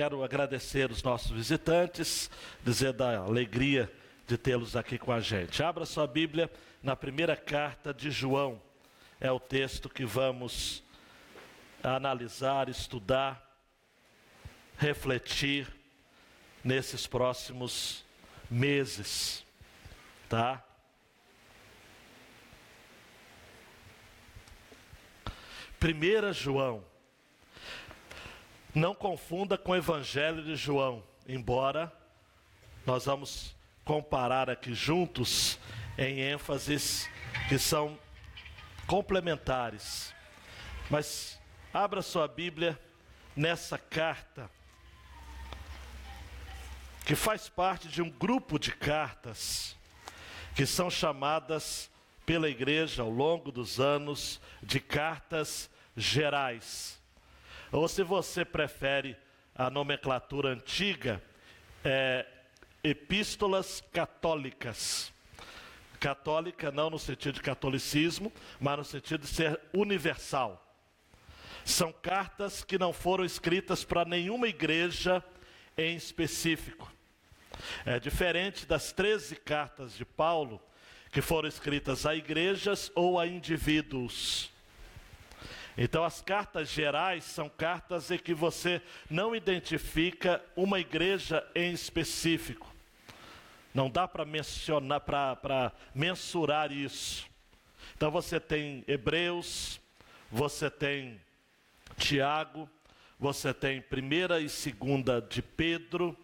Quero agradecer os nossos visitantes, dizer da alegria de tê-los aqui com a gente. Abra sua Bíblia na primeira carta de João. É o texto que vamos analisar, estudar, refletir nesses próximos meses, tá? Primeira João. Não confunda com o Evangelho de João, embora nós vamos comparar aqui juntos em ênfases que são complementares. Mas abra sua Bíblia nessa carta, que faz parte de um grupo de cartas que são chamadas pela igreja ao longo dos anos de cartas gerais. Ou, se você prefere a nomenclatura antiga, epístolas católicas. Católica não no sentido de catolicismo, mas no sentido de ser universal. São cartas que não foram escritas para nenhuma igreja em específico. É diferente das 13 cartas de Paulo, que foram escritas a igrejas ou a indivíduos. Então, as cartas gerais são cartas em que você não identifica uma igreja em específico. Não dá para mencionar, para mensurar isso. Então, você tem Hebreus, você tem Tiago, você tem 1ª e 2ª de Pedro,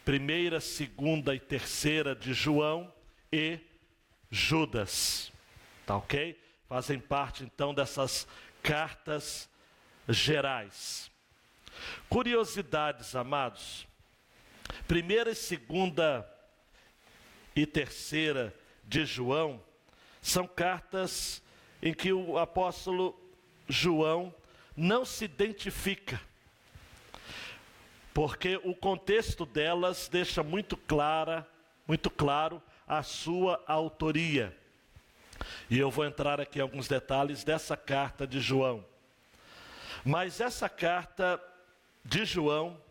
1ª, 2ª e 3ª de João e Judas. Tá ok? Fazem parte, então, dessas cartas gerais. Curiosidades, amados. 1ª, 2ª e 3ª de João são cartas em que o apóstolo João não se identifica, porque o contexto delas deixa muito claro a sua autoria. E eu vou entrar aqui em alguns detalhes dessa carta de João. Mas essa carta de João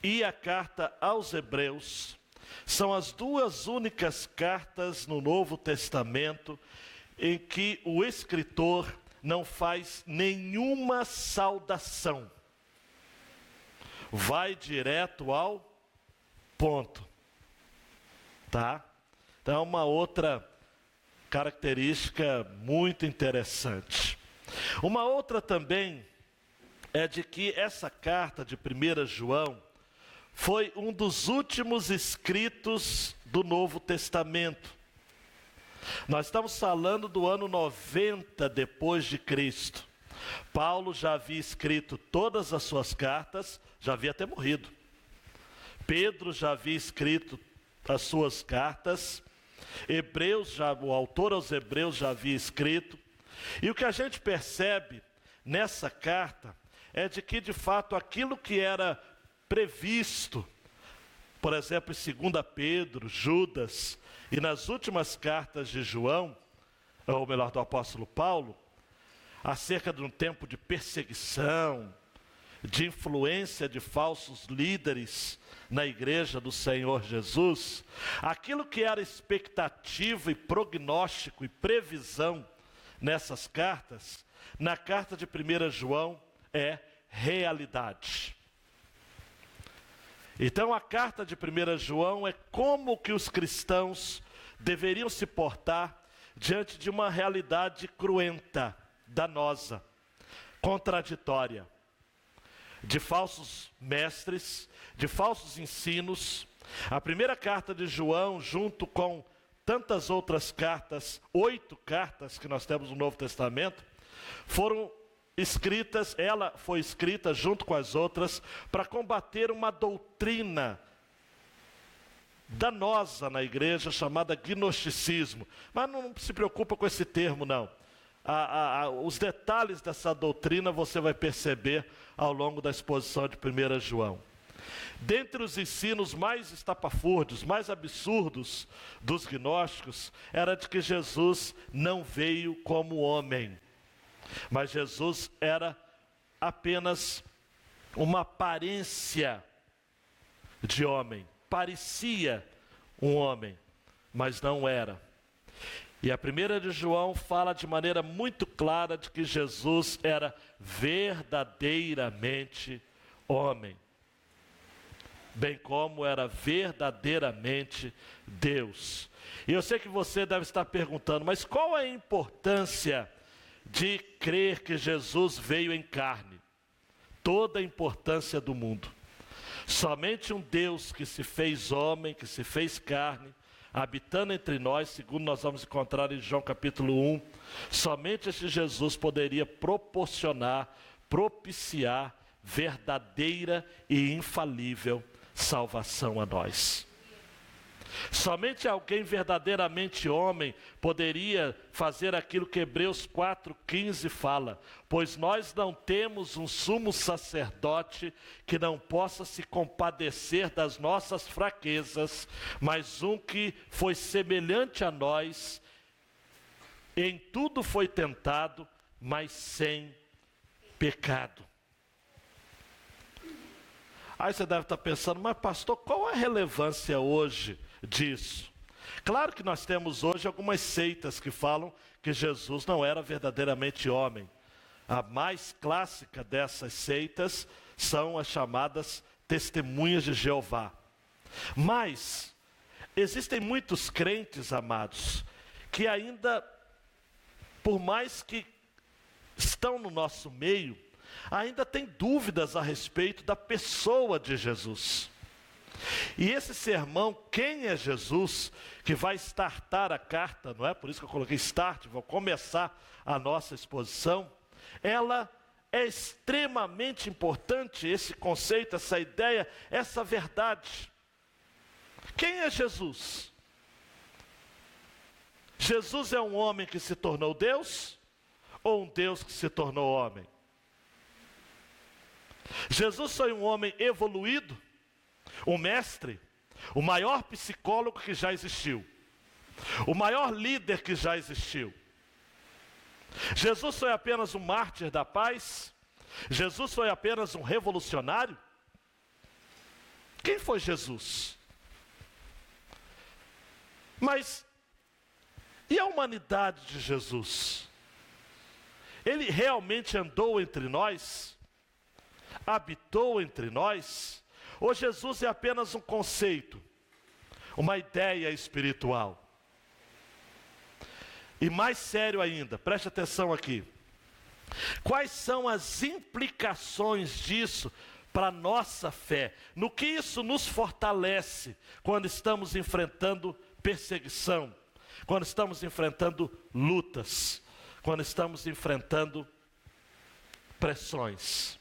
e a carta aos Hebreus são as duas únicas cartas no Novo Testamento em que o escritor não faz nenhuma saudação. Vai direto ao ponto. Tá? Então, uma outra característica muito interessante. Uma outra também é de que essa carta de 1 João foi um dos últimos escritos do Novo Testamento. Nós estamos falando do ano 90 depois de Cristo. Paulo já havia escrito todas as suas cartas, já havia até morrido. Pedro já havia escrito as suas cartas. O autor aos Hebreus já havia escrito. E o que a gente percebe nessa carta é de que, de fato, aquilo que era previsto, por exemplo, em 2 Pedro, Judas, e nas últimas cartas de João, ou melhor, do apóstolo Paulo, acerca de um tempo de perseguição, de influência de falsos líderes na igreja do Senhor Jesus, aquilo que era expectativa e prognóstico e previsão nessas cartas, na carta de 1 João é realidade. Então, a carta de 1 João é como que os cristãos deveriam se portar diante de uma realidade cruenta, danosa, contraditória, de falsos mestres, de falsos ensinos. A primeira carta de João, junto com tantas outras cartas, 8 cartas que nós temos no Novo Testamento, foram escritas, ela foi escrita junto com as outras, para combater uma doutrina danosa na igreja, chamada gnosticismo. Mas não se preocupa com esse termo, não. Os detalhes dessa doutrina você vai perceber ao longo da exposição de 1 João. Dentre os ensinos mais estapafúrdios, mais absurdos dos gnósticos, era de que Jesus não veio como homem, mas Jesus era apenas uma aparência de homem, parecia um homem, mas não era. E a primeira de João fala de maneira muito clara de que Jesus era verdadeiramente homem, bem como era verdadeiramente Deus. E eu sei que você deve estar perguntando, mas qual é a importância de crer que Jesus veio em carne? Toda a importância do mundo. Somente um Deus que se fez homem, que se fez carne, habitando entre nós, segundo nós vamos encontrar em João capítulo 1, somente esse Jesus poderia proporcionar, propiciar verdadeira e infalível salvação a nós. Somente alguém verdadeiramente homem poderia fazer aquilo que Hebreus 4,15 fala: pois nós não temos um sumo sacerdote que não possa se compadecer das nossas fraquezas, mas um que foi semelhante a nós, em tudo foi tentado, mas sem pecado. Aí você deve estar pensando, mas pastor, qual a relevância hoje disso? Claro que nós temos hoje algumas seitas que falam que Jesus não era verdadeiramente homem. A mais clássica dessas seitas são as chamadas Testemunhas de Jeová. Mas existem muitos crentes, amados, que ainda, por mais que estão no nosso meio, ainda tem dúvidas a respeito da pessoa de Jesus. E esse sermão, quem é Jesus, que vai startar a carta, não é? Por isso que eu coloquei start, vou começar a nossa exposição. Ela é extremamente importante, esse conceito, essa ideia, essa verdade. Quem é Jesus? Jesus é um homem que se tornou Deus, ou um Deus que se tornou homem? Jesus foi um homem evoluído, um mestre, o maior psicólogo que já existiu, o maior líder que já existiu. Jesus foi apenas um mártir da paz? Jesus foi apenas um revolucionário? Quem foi Jesus? Mas, e a humanidade de Jesus? Ele realmente andou entre nós? Habitou entre nós? Ou Jesus é apenas um conceito, uma ideia espiritual? E mais sério ainda, preste atenção aqui. Quais são as implicações disso para a nossa fé? No que isso nos fortalece quando estamos enfrentando perseguição, quando estamos enfrentando lutas, quando estamos enfrentando pressões?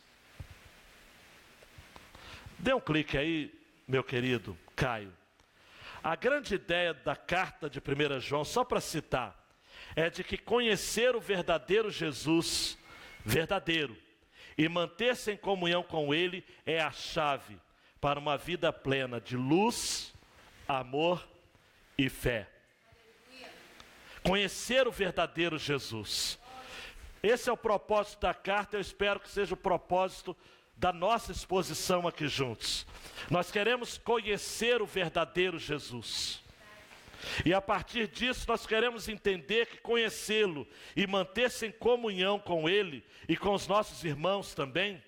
Dê um clique aí, meu querido Caio. A grande ideia da carta de 1 João, só para citar, é de que conhecer o verdadeiro Jesus, verdadeiro, e manter-se em comunhão com Ele é a chave para uma vida plena de luz, amor e fé. Conhecer o verdadeiro Jesus. Esse é o propósito da carta, eu espero que seja o propósito da nossa exposição aqui juntos. Nós queremos conhecer o verdadeiro Jesus. E a partir disso nós queremos entender que conhecê-lo e manter-se em comunhão com Ele e com os nossos irmãos também,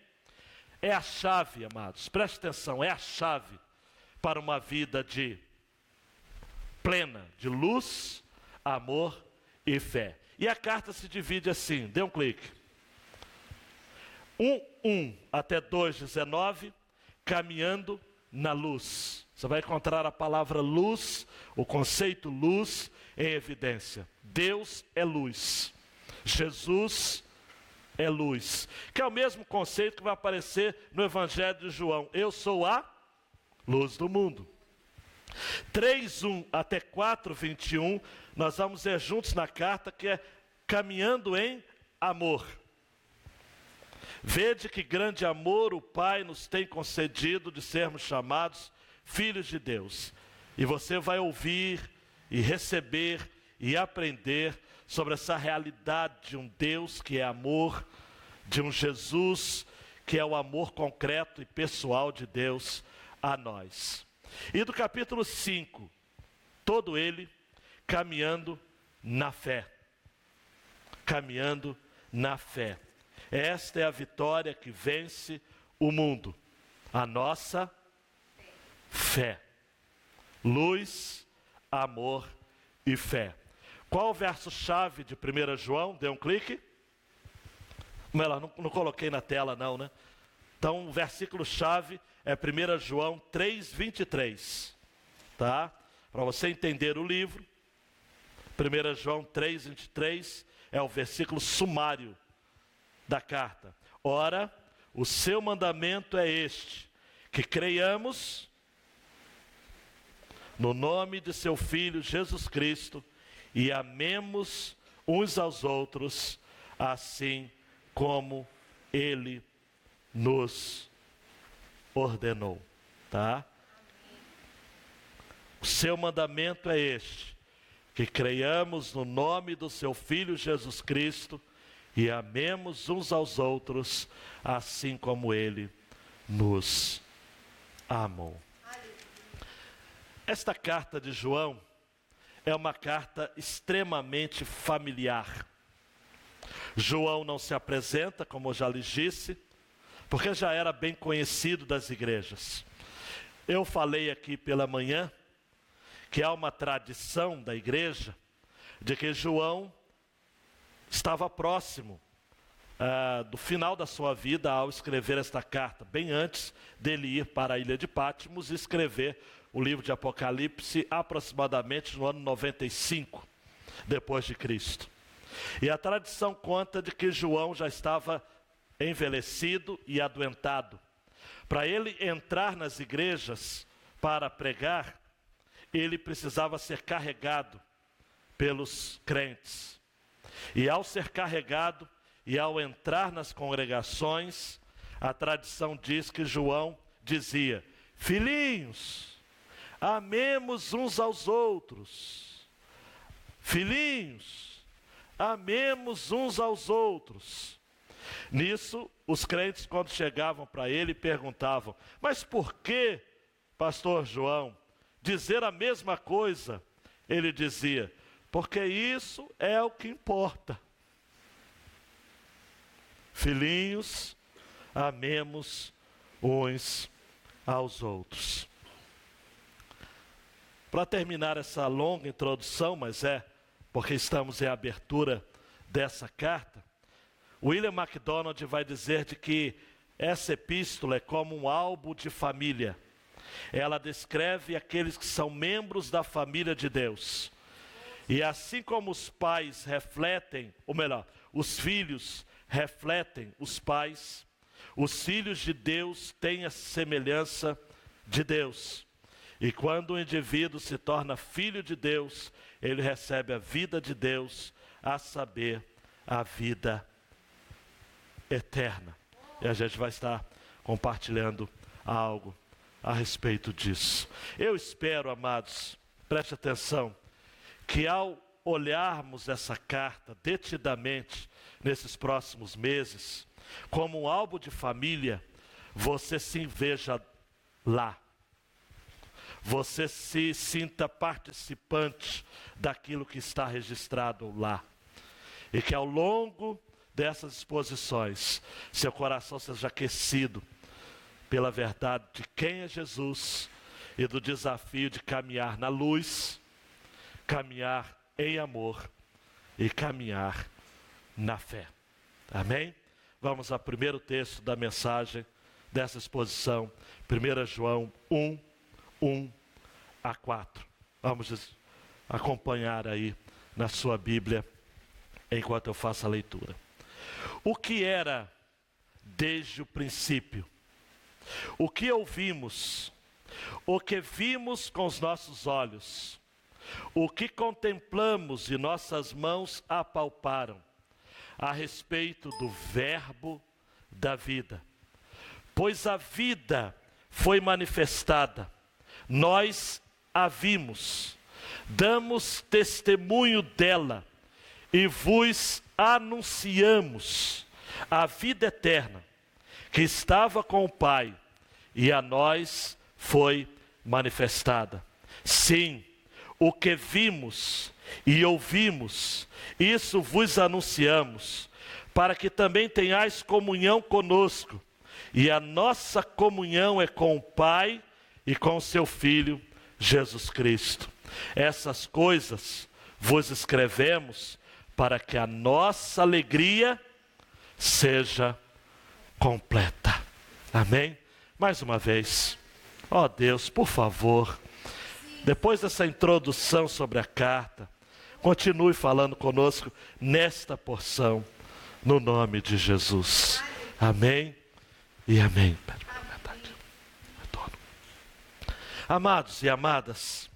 é a chave, amados, preste atenção, é a chave para uma vida de plena, de luz, amor e fé. E a carta se divide assim, dê um clique. 1 até 2:19, caminhando na luz. Você vai encontrar a palavra luz, o conceito luz em evidência. Deus é luz. Jesus é luz. Que é o mesmo conceito que vai aparecer no Evangelho de João. Eu sou a luz do mundo. 3:1 até 4:21, nós vamos ver juntos na carta que é caminhando em amor. Vede que grande amor o Pai nos tem concedido de sermos chamados filhos de Deus. E você vai ouvir e receber e aprender sobre essa realidade de um Deus que é amor, de um Jesus que é o amor concreto e pessoal de Deus a nós. E do capítulo 5, todo ele caminhando na fé. Caminhando na fé. Esta é a vitória que vence o mundo. A nossa fé. Luz, amor e fé. Qual o verso-chave de 1 João? Dê um clique. Não coloquei na tela não, né? Então o versículo-chave é 1 João 3:23. Tá? Para você entender o livro, 1 João 3:23 é o versículo sumário da carta. Ora, o seu mandamento é este, que creiamos no nome de seu Filho Jesus Cristo e amemos uns aos outros, assim como Ele nos ordenou. Tá? O seu mandamento é este, que creiamos no nome do seu Filho Jesus Cristo e amemos uns aos outros, assim como Ele nos amou. Esta carta de João é uma carta extremamente familiar. João não se apresenta, como eu já lhes disse, porque já era bem conhecido das igrejas. Eu falei aqui pela manhã que há uma tradição da igreja de que João estava próximo do final da sua vida ao escrever esta carta, bem antes dele ir para a ilha de Patmos e escrever o livro de Apocalipse aproximadamente no ano 95 depois de Cristo. E a tradição conta de que João já estava envelhecido e adoentado. Para ele entrar nas igrejas para pregar, ele precisava ser carregado pelos crentes. E ao ser carregado e ao entrar nas congregações, a tradição diz que João dizia: filhinhos, amemos uns aos outros. Filhinhos, amemos uns aos outros. Nisso, os crentes, quando chegavam para ele, perguntavam: mas por que, pastor João, dizer a mesma coisa? Ele dizia: porque isso é o que importa. Filhinhos, amemos uns aos outros. Para terminar essa longa introdução, mas porque estamos em abertura dessa carta, William MacDonald vai dizer de que essa epístola é como um álbum de família. Ela descreve aqueles que são membros da família de Deus. E assim como os pais refletem, ou melhor, os filhos refletem os pais, os filhos de Deus têm a semelhança de Deus. E quando o indivíduo se torna filho de Deus, ele recebe a vida de Deus, a saber, a vida eterna. E a gente vai estar compartilhando algo a respeito disso. Eu espero, amados, preste atenção, que ao olharmos essa carta detidamente nesses próximos meses, como um álbum de família, você se veja lá. Você se sinta participante daquilo que está registrado lá. E que ao longo dessas exposições, seu coração seja aquecido pela verdade de quem é Jesus e do desafio de caminhar na luz, caminhar em amor e caminhar na fé. Amém? Vamos ao primeiro texto da mensagem dessa exposição, 1 João 1:1-4. Vamos acompanhar aí na sua Bíblia enquanto eu faço a leitura. O que era desde o princípio? O que ouvimos? O que vimos com os nossos olhos? O que contemplamos e nossas mãos apalparam a respeito do Verbo da vida? Pois a vida foi manifestada, nós a vimos, damos testemunho dela e vos anunciamos a vida eterna, que estava com o Pai e a nós foi manifestada. Sim, o que vimos e ouvimos, isso vos anunciamos, para que também tenhais comunhão conosco. E a nossa comunhão é com o Pai e com o seu Filho, Jesus Cristo. Essas coisas vos escrevemos para que a nossa alegria seja completa. Amém? Mais uma vez. Ó Deus, por favor, depois dessa introdução sobre a carta, continue falando conosco nesta porção, no nome de Jesus. Amém e amém. Amados e amadas,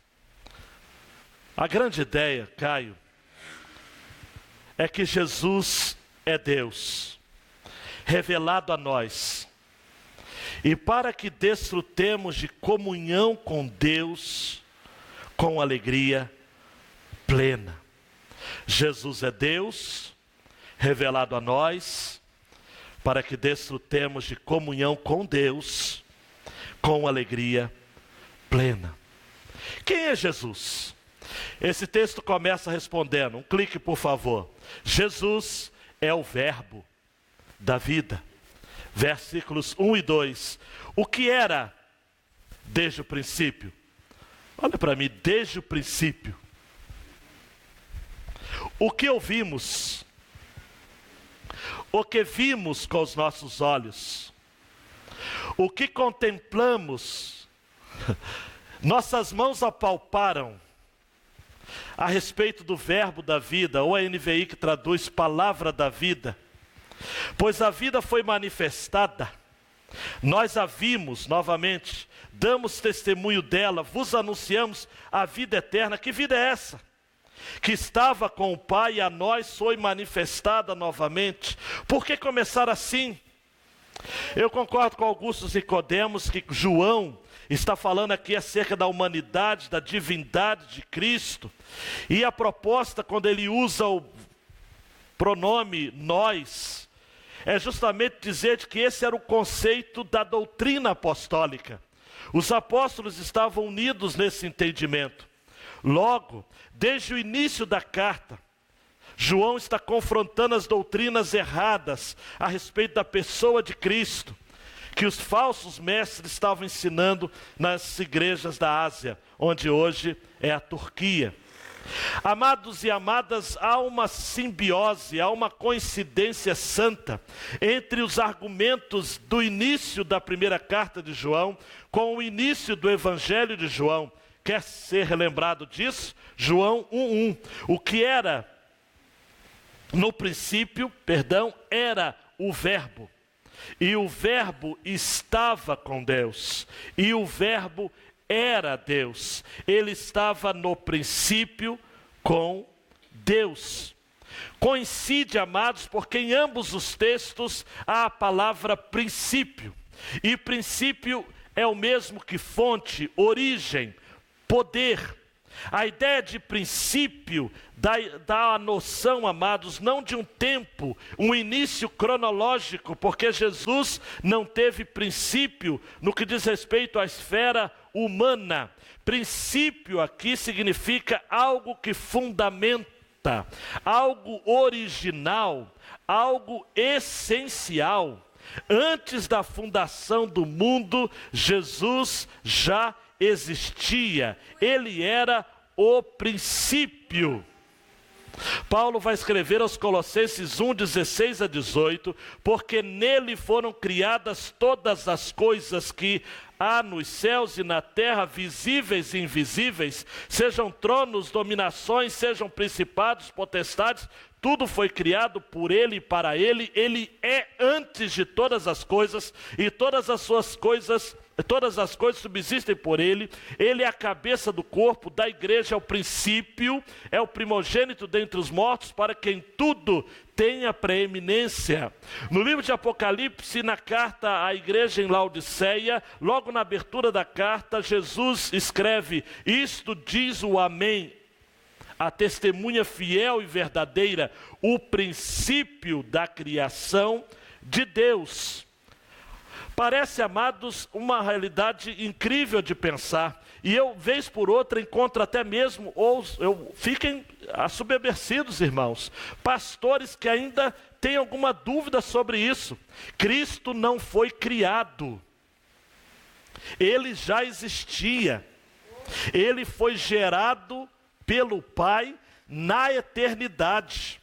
a grande ideia, Caio, é que Jesus é Deus, revelado a nós. E para que desfrutemos de comunhão com Deus, com alegria plena. Jesus é Deus, revelado a nós, para que desfrutemos de comunhão com Deus, com alegria plena. Quem é Jesus? Esse texto começa respondendo, um clique por favor. Jesus é o verbo da vida. Versículos 1 e 2. O que era desde o princípio? Olha para mim, desde o princípio. O que ouvimos? O que vimos com os nossos olhos? O que contemplamos? Nossas mãos apalparam a respeito do verbo da vida, ou a NVI que traduz palavra da vida. Pois a vida foi manifestada, nós a vimos novamente, damos testemunho dela, vos anunciamos a vida eterna. Que vida é essa? Que estava com o Pai e a nós foi manifestada novamente. Por que começar assim? Eu concordo com Augusto Nicodemos que João está falando aqui acerca da humanidade, da divindade de Cristo. E a proposta, quando ele usa o pronome nós, é justamente dizer de que esse era o conceito da doutrina apostólica. Os apóstolos estavam unidos nesse entendimento. Logo, desde o início da carta, João está confrontando as doutrinas erradas a respeito da pessoa de Cristo, que os falsos mestres estavam ensinando nas igrejas da Ásia, onde hoje é a Turquia. Amados e amadas, há uma simbiose, há uma coincidência santa entre os argumentos do início da primeira carta de João com o início do Evangelho de João. Quer ser relembrado disso? João 1:1. O que era no princípio, era o verbo. E o verbo estava com Deus. E o verbo era Deus. Ele estava no princípio com Deus. Coincide, amados, porque em ambos os textos há a palavra princípio. E princípio é o mesmo que fonte, origem, poder. A ideia de princípio dá a noção, amados, não de um tempo, um início cronológico, porque Jesus não teve princípio no que diz respeito à esfera humana. Princípio aqui significa algo que fundamenta, algo original, algo essencial. Antes da fundação do mundo, Jesus já existia, ele era o princípio. Paulo vai escrever aos Colossenses 1:16 a 18, porque nele foram criadas todas as coisas que há nos céus e na terra, visíveis e invisíveis, sejam tronos, dominações, sejam principados, potestades, tudo foi criado por ele e para ele. Ele é antes de todas as coisas e todas as coisas subsistem por ele. Ele é a cabeça do corpo, da igreja é o princípio, é o primogênito dentre os mortos, para que em tudo tenha preeminência. No livro de Apocalipse, na carta à igreja em Laodiceia, logo na abertura da carta, Jesus escreve: isto diz o Amém, a testemunha fiel e verdadeira, o princípio da criação de Deus. Parece, amados, uma realidade incrível de pensar. E eu, vez por outra, encontro até mesmo, fiquem assoberbecidos, irmãos, pastores que ainda têm alguma dúvida sobre isso. Cristo não foi criado. Ele já existia. Ele foi gerado pelo Pai na eternidade.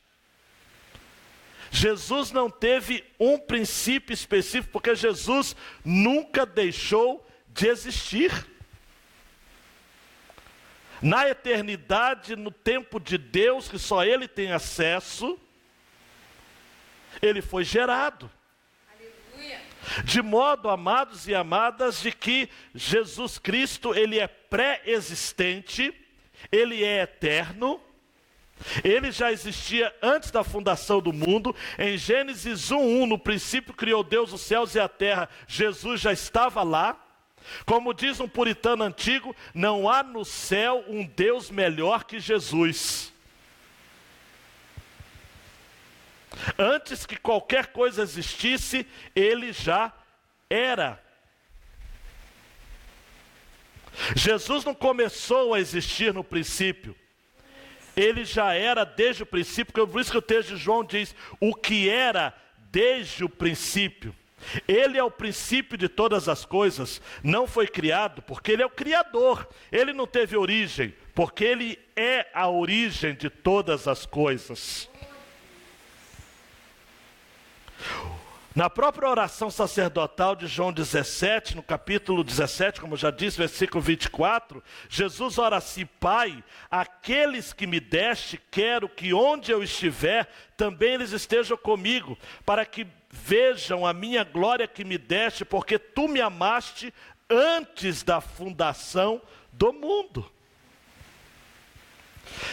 Jesus não teve um princípio específico, porque Jesus nunca deixou de existir. Na eternidade, no tempo de Deus, que só Ele tem acesso, Ele foi gerado. Aleluia. De modo, amados e amadas, de que Jesus Cristo, Ele é pré-existente, Ele é eterno, Ele já existia antes da fundação do mundo. Em Gênesis 1:1, no princípio criou Deus os céus e a terra, Jesus já estava lá. Como diz um puritano antigo, não há no céu um Deus melhor que Jesus. Antes que qualquer coisa existisse, Ele já era. Jesus não começou a existir no princípio. Ele já era desde o princípio, por isso que o texto de João diz, o que era desde o princípio. Ele é o princípio de todas as coisas, não foi criado, porque Ele é o Criador. Ele não teve origem, porque Ele é a origem de todas as coisas. Na própria oração sacerdotal de João 17, no capítulo 17, como eu já disse, versículo 24, Jesus ora assim: Pai, aqueles que me deste, quero que onde eu estiver, também eles estejam comigo, para que vejam a minha glória que me deste, porque tu me amaste antes da fundação do mundo.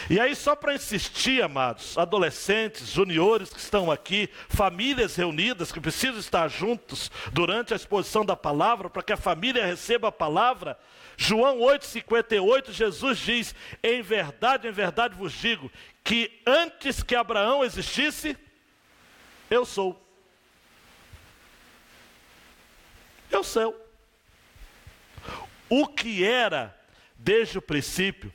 E aí, só para insistir, amados, adolescentes, juniores que estão aqui, famílias reunidas que precisam estar juntos durante a exposição da palavra, para que a família receba a palavra, João 8,58, Jesus diz: em verdade vos digo, que antes que Abraão existisse, eu sou. Eu sou. O que era desde o princípio.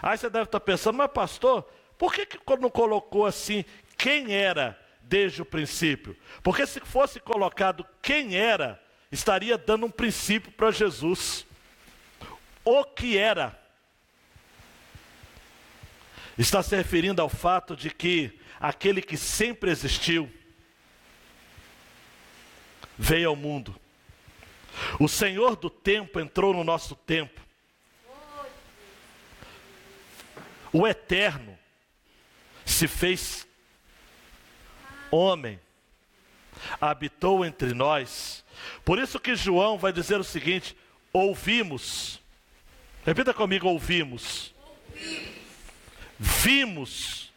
Aí você deve estar pensando, mas pastor, por que não colocou assim, quem era desde o princípio? Porque se fosse colocado quem era, estaria dando um princípio para Jesus. O que era. Está se referindo ao fato de que aquele que sempre existiu, veio ao mundo. O Senhor do tempo entrou no nosso tempo. O eterno se fez homem, habitou entre nós. Por isso que João vai dizer o seguinte: ouvimos. Repita comigo: ouvimos. Vimos.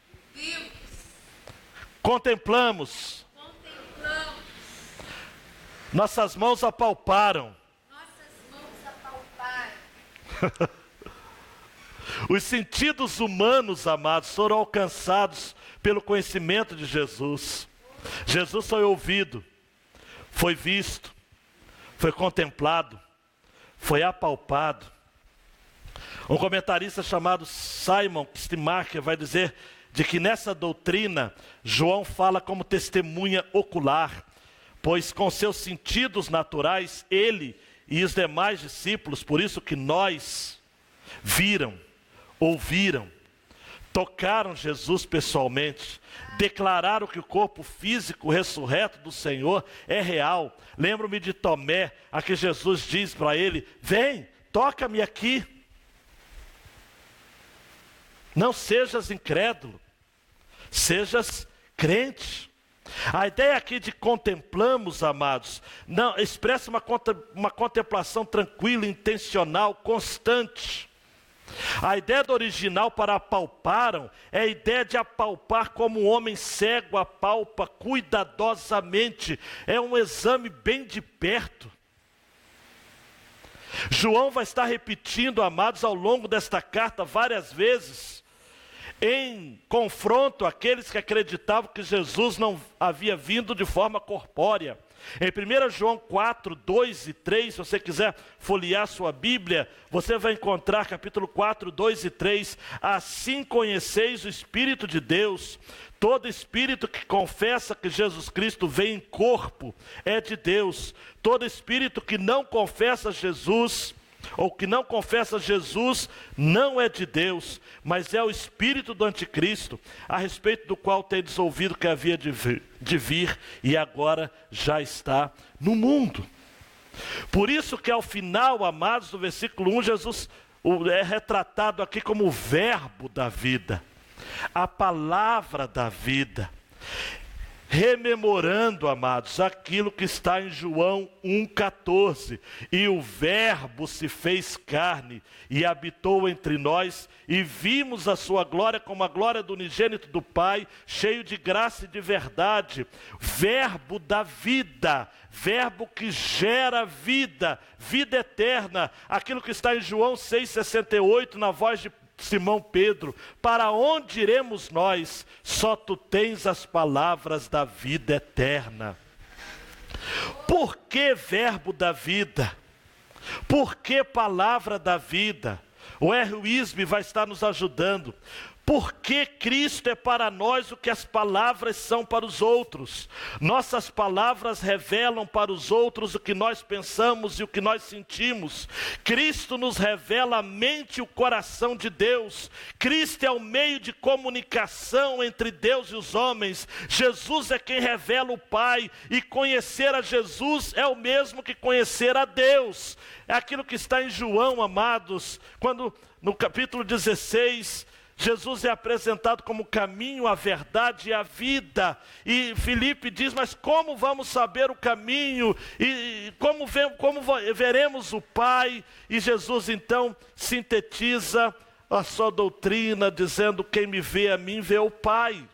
Contemplamos. Nossas mãos apalparam. Os sentidos humanos, amados, foram alcançados pelo conhecimento de Jesus. Jesus foi ouvido, foi visto, foi contemplado, foi apalpado. Um comentarista chamado Simon Stimacher vai dizer de que nessa doutrina, João fala como testemunha ocular, pois com seus sentidos naturais, ele e os demais discípulos, por isso que nós viram, ouviram, tocaram Jesus pessoalmente, declararam que o corpo físico ressurreto do Senhor é real. Lembro-me de Tomé, a que Jesus diz para ele: vem, toca-me aqui. Não sejas incrédulo, sejas crente. A ideia aqui de contemplamos, amados, não, expressa uma contemplação tranquila, intencional, constante. A ideia do original para apalparam é a ideia de apalpar como um homem cego apalpa cuidadosamente. É um exame bem de perto. João vai estar repetindo, amados, ao longo desta carta várias vezes, em confronto àqueles que acreditavam que Jesus não havia vindo de forma corpórea. Em 1 João 4, 2 e 3, se você quiser folhear sua Bíblia, você vai encontrar capítulo 4, 2 e 3. Assim conheceis o Espírito de Deus. Todo espírito que confessa que Jesus Cristo vem em corpo é de Deus. Todo espírito que não confessa Jesus, ou que não confessa Jesus, não é de Deus, mas é o espírito do anticristo, a respeito do qual tendes ouvido que havia de vir e agora já está no mundo. Por isso que ao final, amados, do versículo 1, Jesus é retratado aqui como o verbo da vida, a palavra da vida, rememorando, amados, aquilo que está em João 1,14. E o verbo se fez carne e habitou entre nós, e vimos a sua glória como a glória do unigênito do Pai, cheio de graça e de verdade. Verbo da vida, verbo que gera vida, vida eterna. Aquilo que está em João 6,68, na voz de Simão Pedro: para onde iremos nós? Só tu tens as palavras da vida eterna. Por que verbo da vida? Por que palavra da vida? O R. Wisby vai estar nos ajudando. Porque Cristo é para nós o que as palavras são para os outros. Nossas palavras revelam para os outros o que nós pensamos e o que nós sentimos. Cristo nos revela a mente e o coração de Deus. Cristo é o meio de comunicação entre Deus e os homens. Jesus é quem revela o Pai, e conhecer a Jesus é o mesmo que conhecer a Deus. É aquilo que está em João, amados, quando no capítulo 16... Jesus é apresentado como o caminho, a verdade e a vida. E Filipe diz: mas como vamos saber o caminho? E como veremos o Pai? E Jesus então sintetiza a sua doutrina, dizendo: quem me vê a mim, vê o Pai.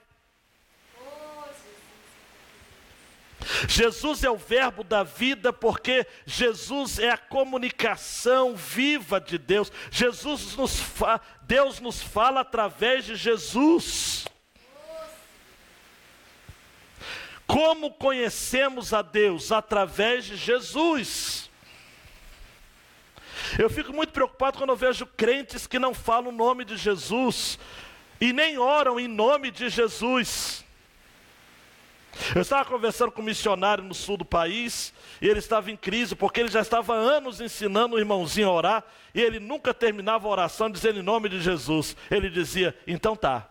Jesus é o verbo da vida, porque Jesus é a comunicação viva de Deus. Deus nos fala através de Jesus. Como conhecemos a Deus? Através de Jesus. Eu fico muito preocupado quando eu vejo crentes que não falam o nome de Jesus e nem oram em nome de Jesus. Eu estava conversando com um missionário no sul do país, e ele estava em crise, porque ele já estava há anos ensinando o irmãozinho a orar, e ele nunca terminava a oração dizendo em nome de Jesus. Ele dizia: então tá.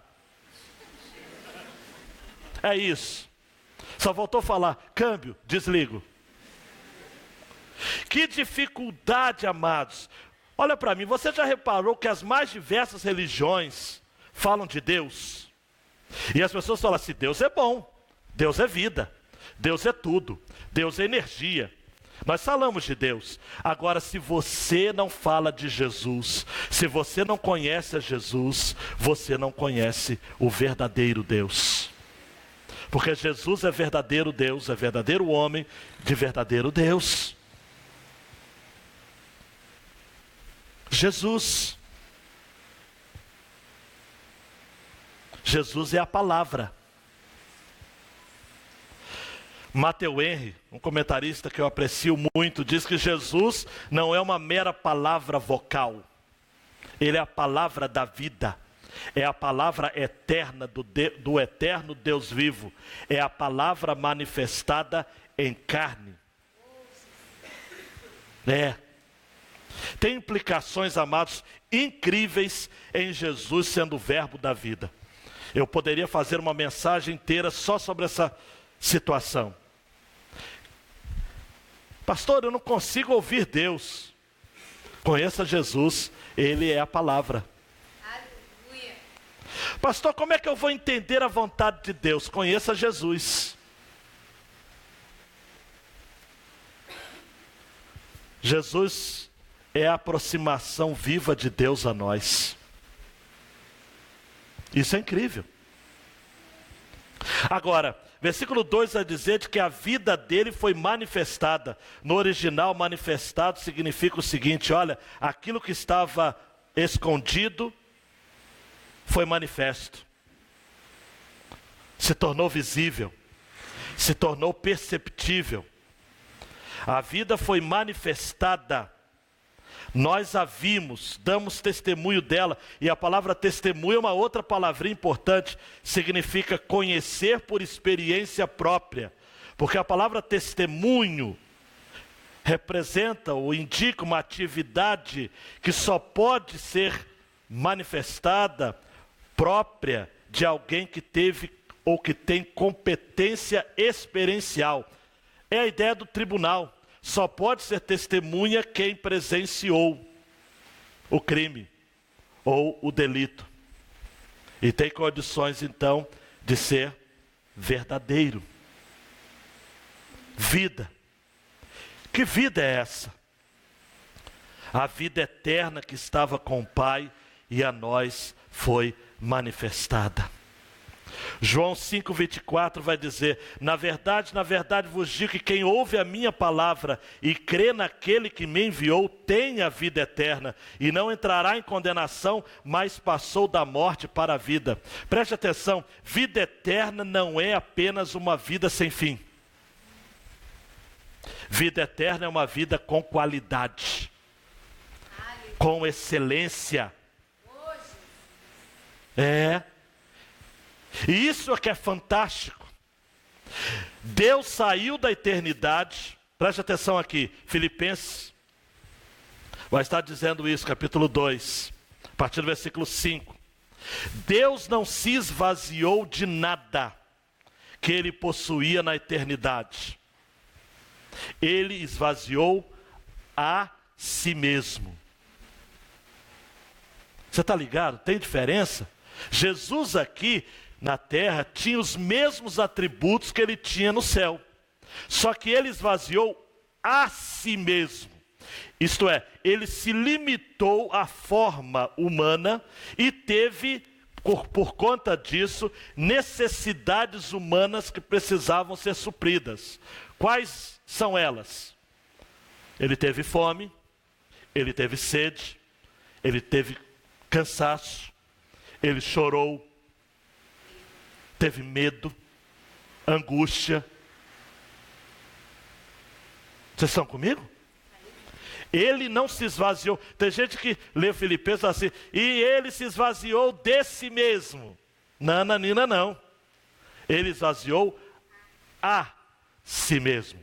É isso. Só voltou a falar: câmbio, desligo. Que dificuldade, amados. Olha para mim, você já reparou que as mais diversas religiões falam de Deus? E as pessoas falam assim: Deus é bom. Deus é vida, Deus é tudo, Deus é energia. Nós falamos de Deus. Agora, se você não fala de Jesus, se você não conhece a Jesus, você não conhece o verdadeiro Deus. Porque Jesus é verdadeiro Deus, é verdadeiro homem de verdadeiro Deus. Jesus é a palavra. Matthew Henry, um comentarista que eu aprecio muito, diz que Jesus não é uma mera palavra vocal. Ele é a palavra da vida. É a palavra eterna do eterno Deus vivo. É a palavra manifestada em carne. Tem implicações, amados, incríveis em Jesus sendo o verbo da vida. Eu poderia fazer uma mensagem inteira só sobre essa situação. Pastor, eu não consigo ouvir Deus. Conheça Jesus, Ele é a palavra. Aleluia. Pastor, como é que eu vou entender a vontade de Deus? Conheça Jesus. Jesus é a aproximação viva de Deus a nós. Isso é incrível. Agora, versículo 2 vai dizer de que a vida dele foi manifestada. No original, manifestado significa o seguinte: olha, aquilo que estava escondido foi manifesto. Se tornou visível, se tornou perceptível. A vida foi manifestada. Nós a vimos, damos testemunho dela. E a palavra testemunho é uma outra palavrinha importante. Significa conhecer por experiência própria. Porque a palavra testemunho representa ou indica uma atividade que só pode ser manifestada própria de alguém que teve ou que tem competência experiencial. É a ideia do tribunal. Só pode ser testemunha quem presenciou o crime ou o delito. E tem condições, então, de ser verdadeiro. Vida. Que vida é essa? A vida eterna que estava com o Pai e a nós foi manifestada. João 5,24 vai dizer: na verdade vos digo que quem ouve a minha palavra e crê naquele que me enviou tem a vida eterna e não entrará em condenação, mas passou da morte para a vida. Preste atenção, vida eterna não é apenas uma vida sem fim. Vida eterna é uma vida com qualidade, com excelência. E isso é que é fantástico. Deus saiu da eternidade. Preste atenção aqui, Filipenses vai estar dizendo isso, capítulo 2, a partir do versículo 5. Deus não se esvaziou de nada que ele possuía na eternidade. Ele esvaziou a si mesmo. Você está ligado? Tem diferença? Jesus aqui na terra tinha os mesmos atributos que ele tinha no céu. Só que ele esvaziou a si mesmo. Isto é, ele se limitou à forma humana e teve, por conta disso, necessidades humanas que precisavam ser supridas. Quais são elas? Ele teve fome, ele teve sede, ele teve cansaço, ele chorou, teve medo, angústia. Vocês estão comigo? Ele não se esvaziou. Tem gente que lê Filipenses assim: e ele se esvaziou de si mesmo. Nananina, não. Ele esvaziou a si mesmo.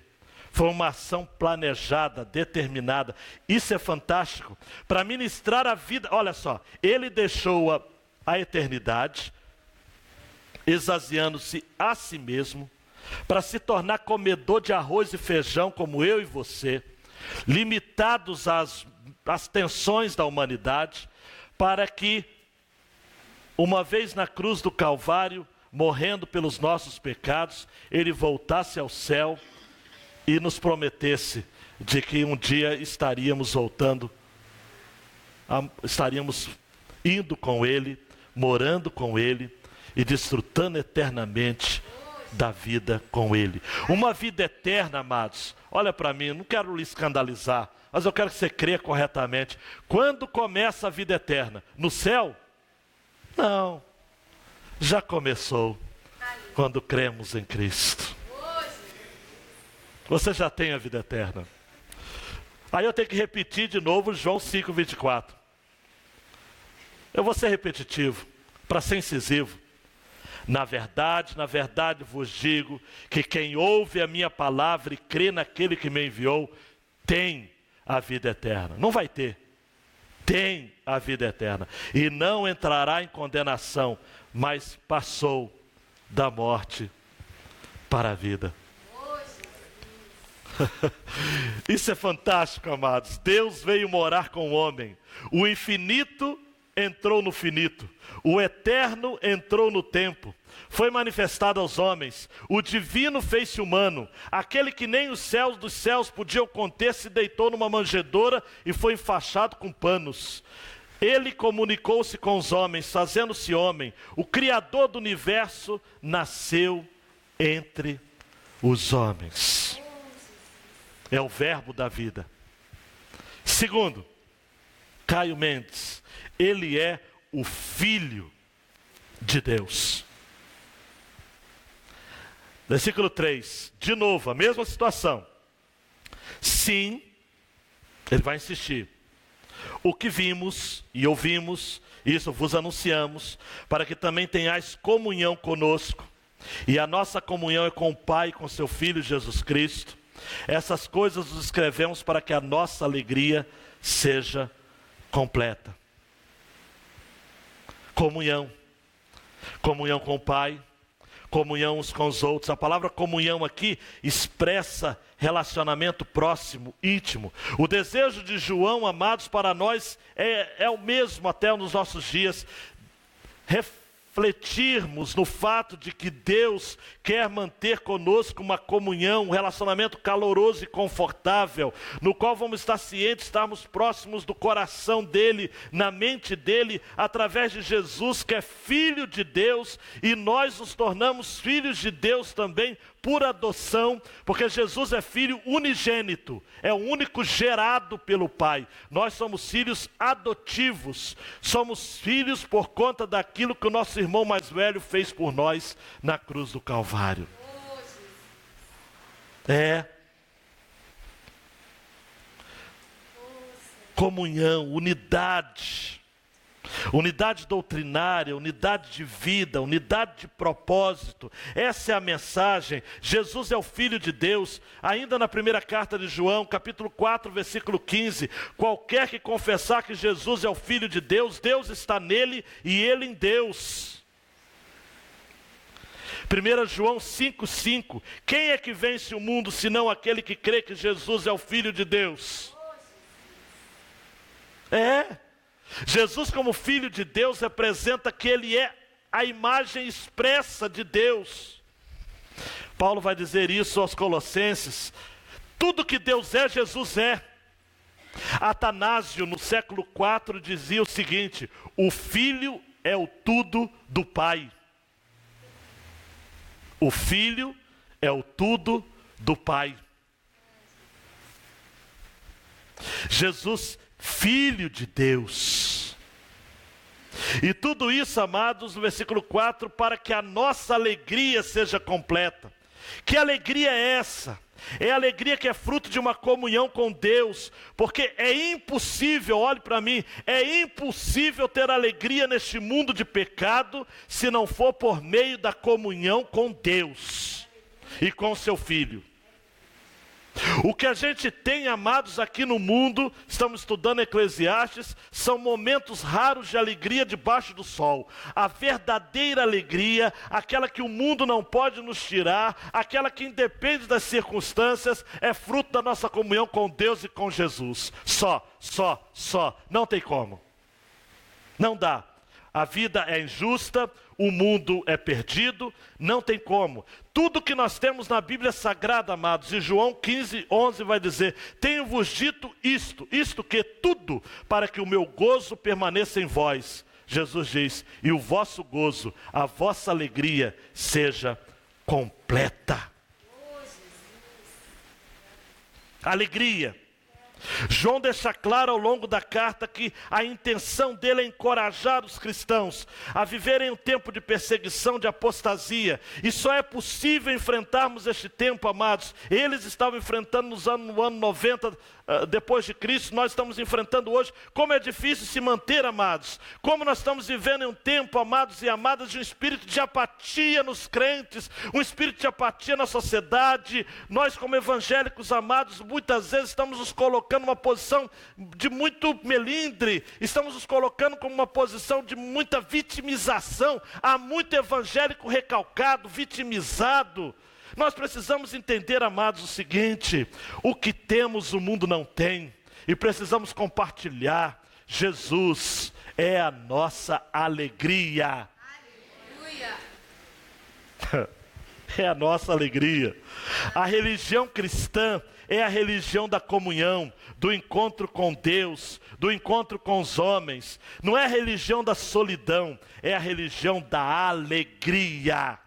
Foi uma ação planejada, determinada. Isso é fantástico. Para ministrar a vida, olha só, ele deixou a eternidade, esvaziando-se a si mesmo, para se tornar comedor de arroz e feijão como eu e você, limitados às tensões da humanidade, para que, uma vez na cruz do Calvário, morrendo pelos nossos pecados, ele voltasse ao céu e nos prometesse de que um dia estaríamos voltando, estaríamos indo com ele, morando com ele e desfrutando eternamente da vida com ele. Uma vida eterna, amados. Olha para mim, não quero lhe escandalizar, mas eu quero que você creia corretamente. Quando começa a vida eterna? No céu? Não. Já começou quando cremos em Cristo. Você já tem a vida eterna. Aí eu tenho que repetir de novo João 5,24. Eu vou ser repetitivo, para ser incisivo. Na verdade vos digo que quem ouve a minha palavra e crê naquele que me enviou, tem a vida eterna. Não vai ter. Tem a vida eterna. E não entrará em condenação, mas passou da morte para a vida. Isso é fantástico, amados. Deus veio morar com o homem. O infinito entrou no finito. O eterno entrou no tempo. Foi manifestado aos homens. O divino fez-se humano. Aquele que nem os céus dos céus podiam conter se deitou numa manjedoura e foi enfaixado com panos. Ele comunicou-se com os homens, fazendo-se homem. O Criador do universo nasceu entre os homens. É o verbo da vida. Segundo, Caio Mendes, ele é o Filho de Deus. Versículo 3, de novo, a mesma situação. Sim, ele vai insistir. O que vimos e ouvimos, isso vos anunciamos, para que também tenhais comunhão conosco. E a nossa comunhão é com o Pai e com seu Filho Jesus Cristo. Essas coisas nos escrevemos para que a nossa alegria seja completa. Comunhão. Comunhão com o Pai, comunhão uns com os outros. A palavra comunhão aqui expressa relacionamento próximo, íntimo. O desejo de João, amados, para nós é o mesmo até nos nossos dias. Refletirmos no fato de que Deus quer manter conosco uma comunhão, um relacionamento caloroso e confortável, no qual vamos estar cientes, estarmos próximos do coração dele, na mente dele, através de Jesus, que é Filho de Deus, e nós nos tornamos filhos de Deus também por adoção, porque Jesus é filho unigênito, é o único gerado pelo Pai. Nós somos filhos adotivos, somos filhos por conta daquilo que o nosso irmão mais velho fez por nós na cruz do Calvário. Comunhão, unidade. Unidade doutrinária, unidade de vida, unidade de propósito. Essa é a mensagem. Jesus é o Filho de Deus. Ainda na primeira carta de João, capítulo 4, versículo 15. Qualquer que confessar que Jesus é o Filho de Deus, Deus está nele e ele em Deus. 1 João 5,5. Quem é que vence o mundo, senão aquele que crê que Jesus é o Filho de Deus? Jesus, como Filho de Deus, representa que ele é a imagem expressa de Deus. Paulo vai dizer isso aos Colossenses. Tudo que Deus é, Jesus é. Atanásio, no século IV, dizia o seguinte: o Filho é o tudo do Pai. O Filho é o tudo do Pai. Jesus, Filho de Deus. E tudo isso, amados, no versículo 4, para que a nossa alegria seja completa. Que alegria é essa? É a alegria que é fruto de uma comunhão com Deus, porque é impossível, olhe para mim, é impossível ter alegria neste mundo de pecado, se não for por meio da comunhão com Deus e com seu Filho. O que a gente tem, amados, aqui no mundo, estamos estudando Eclesiastes, são momentos raros de alegria debaixo do sol. A verdadeira alegria, aquela que o mundo não pode nos tirar, aquela que independe das circunstâncias, é fruto da nossa comunhão com Deus e com Jesus. Só. Não tem como. Não dá. A vida é injusta, o mundo é perdido, não tem como. Tudo que nós temos na Bíblia Sagrada, amados, e João 15:11 vai dizer: tenho-vos dito isto que tudo, para que o meu gozo permaneça em vós. Jesus diz: e o vosso gozo, a vossa alegria seja completa. Alegria. João deixa claro ao longo da carta que a intenção dele é encorajar os cristãos a viverem um tempo de perseguição, de apostasia. E só é possível enfrentarmos este tempo, amados. Eles estavam enfrentando no ano 90 depois de Cristo, nós estamos enfrentando hoje. Como é difícil se manter, amados. Como nós estamos vivendo em um tempo, amados e amadas, de um espírito de apatia nos crentes, um espírito de apatia na sociedade. Nós, como evangélicos, amados, muitas vezes estamos nos colocando numa posição de muito melindre, estamos nos colocando como uma posição de muita vitimização. Há muito evangélico recalcado, vitimizado. Nós precisamos entender, amados, o seguinte: o que temos o mundo não tem, e precisamos compartilhar. Jesus é a nossa alegria. Aleluia. É a nossa alegria. A religião cristã é a religião da comunhão, do encontro com Deus, do encontro com os homens. Não é a religião da solidão, é a religião da alegria.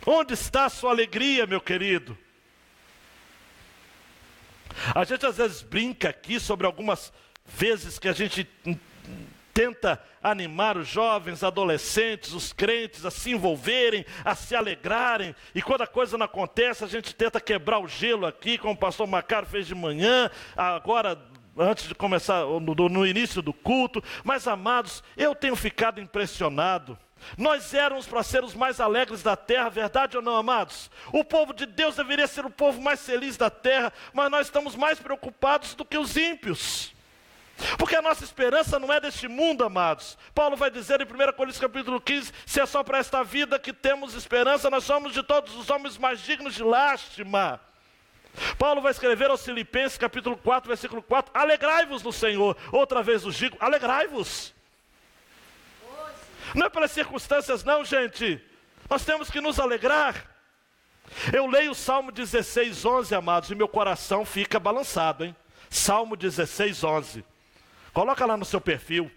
Onde está a sua alegria, meu querido? A gente às vezes brinca aqui sobre algumas vezes que a gente tenta animar os jovens, adolescentes, os crentes a se envolverem, a se alegrarem. E quando a coisa não acontece, a gente tenta quebrar o gelo aqui, como o pastor Macário fez de manhã, agora antes de começar, no início do culto. Mas, amados, eu tenho ficado impressionado. Nós éramos para ser os mais alegres da terra, verdade ou não, amados? O povo de Deus deveria ser o povo mais feliz da terra, mas nós estamos mais preocupados do que os ímpios. Porque a nossa esperança não é deste mundo, amados. Paulo vai dizer em 1 Coríntios capítulo 15, se é só para esta vida que temos esperança, nós somos de todos os homens mais dignos de lástima. Paulo vai escrever aos Filipenses capítulo 4, versículo 4, alegrai-vos no Senhor. Outra vez os digo, alegrai-vos. Não é pelas circunstâncias não, gente. Nós temos que nos alegrar. Eu leio o Salmo 16, 11, amados, e meu coração fica balançado, hein? Salmo 16, 11. Coloca lá no seu perfil.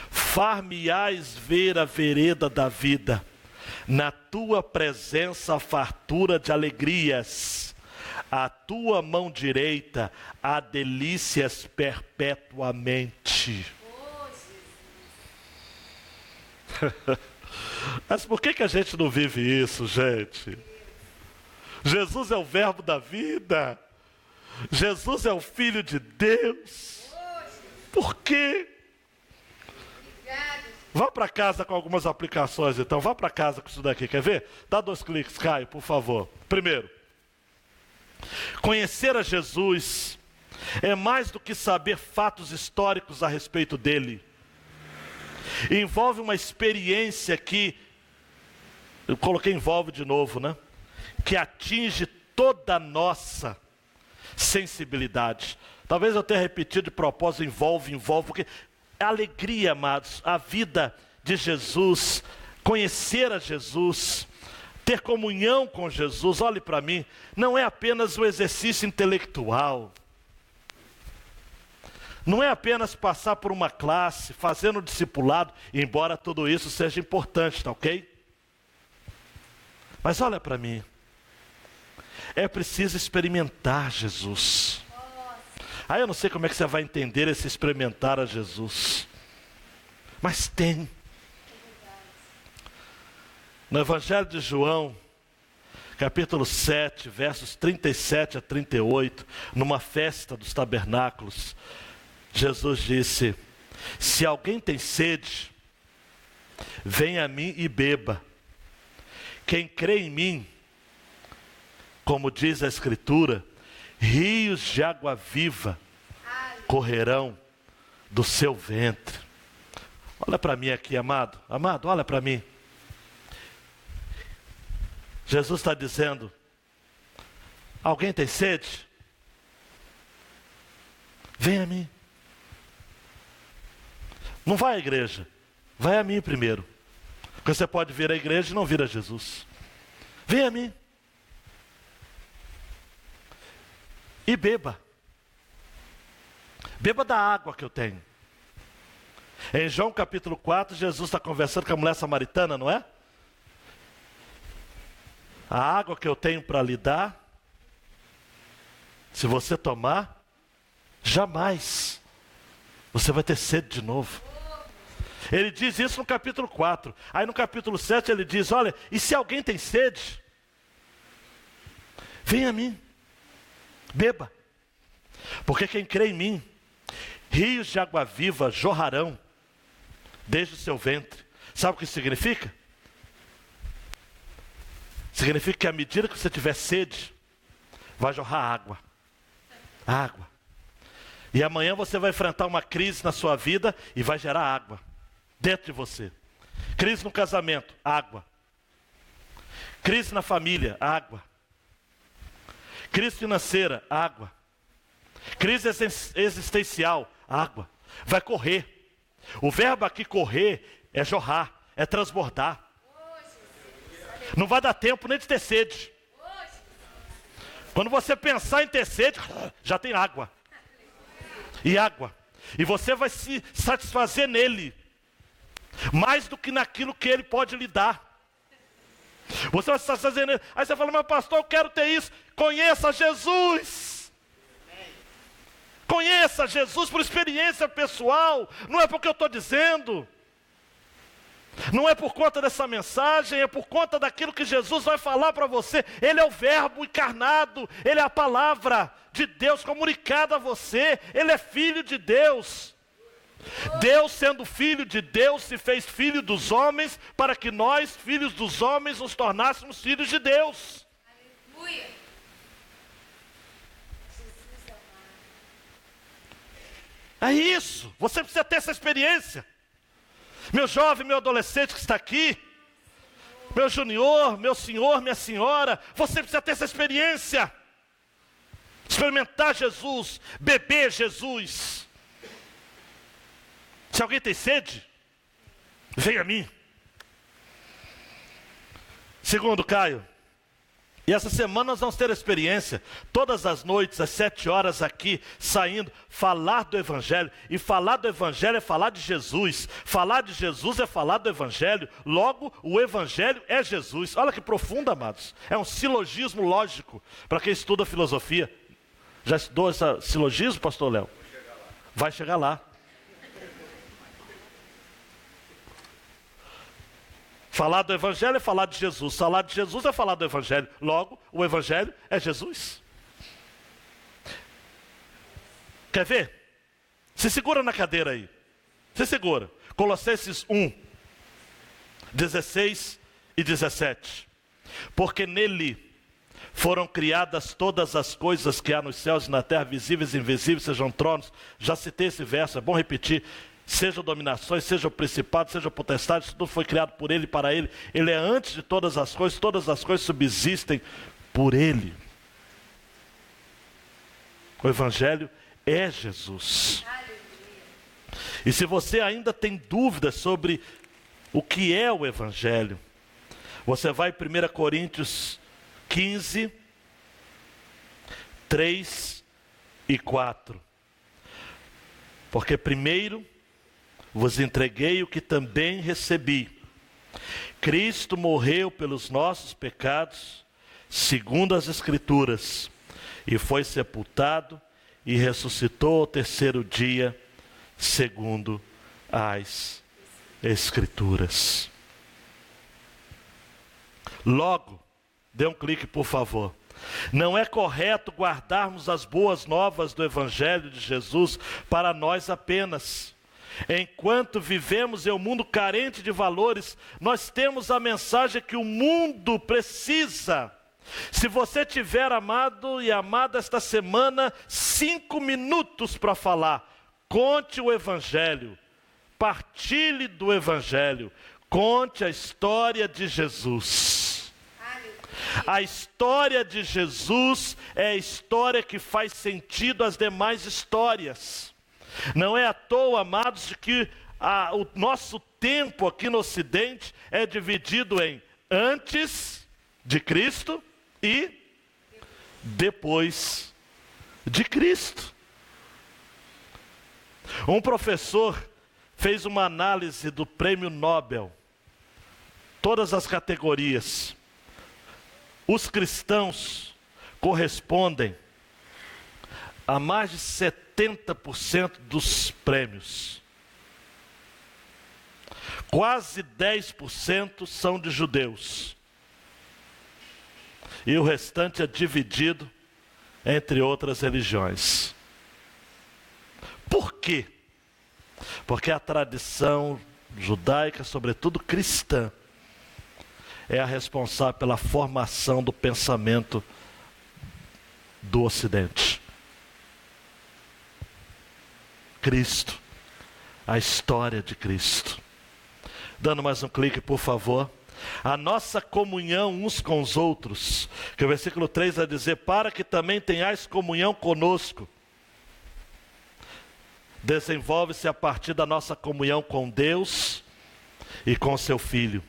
Far-me-ás ver a vereda da vida, na tua presença a fartura de alegrias, a tua mão direita há delícias perpetuamente. Mas por que a gente não vive isso, gente? Jesus é o verbo da vida. Jesus é o Filho de Deus. Por quê? Vá para casa com algumas aplicações, então. Vá para casa com isso daqui, quer ver? Dá 2 cliques, Caio, por favor. Primeiro, conhecer a Jesus é mais do que saber fatos históricos a respeito dele. Envolve uma experiência que, eu coloquei envolve de novo, né? Que atinge toda a nossa sensibilidade. Talvez eu tenha repetido de propósito, envolve, porque é alegria, amados, a vida de Jesus, conhecer a Jesus, ter comunhão com Jesus, olhe para mim, não é apenas um exercício intelectual, não é apenas passar por uma classe, fazendo discipulado, embora tudo isso seja importante, tá ok? Mas olha para mim, é preciso experimentar Jesus. Aí eu não sei como é que você vai entender esse experimentar a Jesus. Mas tem. No Evangelho de João, capítulo 7, versos 37 a 38, numa festa dos tabernáculos, Jesus disse, se alguém tem sede, venha a mim e beba. Quem crê em mim, como diz a Escritura, rios de água viva correrão do seu ventre. Olha para mim aqui, amado. Amado, olha para mim. Jesus está dizendo, alguém tem sede? Vem a mim. Não vai à igreja, vai a mim primeiro. Porque você pode vir à igreja e não vir a Jesus. Vem a mim. E beba. Beba da água que eu tenho. Em João capítulo 4, Jesus está conversando com a mulher samaritana, não é? A água que eu tenho para lhe dar, se você tomar, jamais você vai ter sede de novo. Ele diz isso no capítulo 4. Aí no capítulo 7 ele diz, olha, e se alguém tem sede, venha a mim. Beba, porque quem crê em mim, rios de água viva jorrarão desde o seu ventre. Sabe o que isso significa? Significa que à medida que você tiver sede, vai jorrar água. Água. E amanhã você vai enfrentar uma crise na sua vida e vai gerar água dentro de você. Crise no casamento, água. Crise na família, água. Crise financeira, água. Crise existencial, água. Vai correr. O verbo aqui correr é jorrar, é transbordar. Não vai dar tempo nem de ter sede. Quando você pensar em ter sede, já tem água. E água. E você vai se satisfazer nele. Mais do que naquilo que ele pode lhe dar. Você vai se satisfazer nele. Aí você fala, mas pastor, eu quero ter isso. Conheça Jesus. Conheça Jesus por experiência pessoal, não é porque eu estou dizendo. Não é por conta dessa mensagem, é por conta daquilo que Jesus vai falar para você. Ele é o Verbo encarnado, Ele é a palavra de Deus comunicada a você. Ele é Filho de Deus. Deus, sendo Filho de Deus, se fez Filho dos homens, para que nós, filhos dos homens, nos tornássemos filhos de Deus. Aleluia. É isso, você precisa ter essa experiência. Meu jovem, meu adolescente que está aqui, meu junior, meu senhor, minha senhora, você precisa ter essa experiência. Experimentar Jesus, beber Jesus. Se alguém tem sede, venha a mim. Segundo, Caio, e essa semana nós vamos ter a experiência, todas as noites, às 7 horas aqui, saindo, falar do Evangelho. E falar do Evangelho é falar de Jesus. Falar de Jesus é falar do Evangelho. Logo, o Evangelho é Jesus. Olha que profundo, amados. É um silogismo lógico. Para quem estuda filosofia. Já estudou esse silogismo, pastor Léo? Vai chegar lá. Falar do Evangelho é falar de Jesus. Falar de Jesus é falar do Evangelho. Logo, o Evangelho é Jesus. Quer ver? Se segura na cadeira aí. Se segura. Colossenses 1, 16 e 17. Porque nele foram criadas todas as coisas que há nos céus e na terra, visíveis e invisíveis, sejam tronos. Já citei esse verso, é bom repetir. Sejam dominações, sejam principados, sejam potestades, tudo foi criado por Ele e para Ele. Ele é antes de todas as coisas subsistem por Ele. O Evangelho é Jesus. E se você ainda tem dúvidas sobre o que é o Evangelho, você vai em 1 Coríntios 15, 3 e 4. Porque primeiro vos entreguei o que também recebi. Cristo morreu pelos nossos pecados, segundo as Escrituras, e foi sepultado e ressuscitou ao terceiro dia, segundo as Escrituras. Logo, dê um clique, por favor. Não é correto guardarmos as boas novas do Evangelho de Jesus para nós apenas. Enquanto vivemos em um mundo carente de valores, nós temos a mensagem que o mundo precisa. Se você tiver, amado e amada, esta semana, 5 minutos para falar, conte o Evangelho, partilhe do Evangelho, conte a história de Jesus. A história de Jesus é a história que faz sentido às demais histórias. Não é à toa, amados, de que o nosso tempo aqui no Ocidente é dividido em antes de Cristo e depois de Cristo. Um professor fez uma análise do prêmio Nobel, todas as categorias. Os cristãos correspondem a mais de 70% dos prêmios. Quase 10% são de judeus. E o restante é dividido entre outras religiões. Por quê? Porque a tradição judaica, sobretudo cristã, é a responsável pela formação do pensamento do Ocidente. Cristo, a história de Cristo. Dando mais um clique, por favor. A nossa comunhão uns com os outros, que o versículo 3 vai dizer, para que também tenhais comunhão conosco. Desenvolve-se a partir da nossa comunhão com Deus e com seu Filho.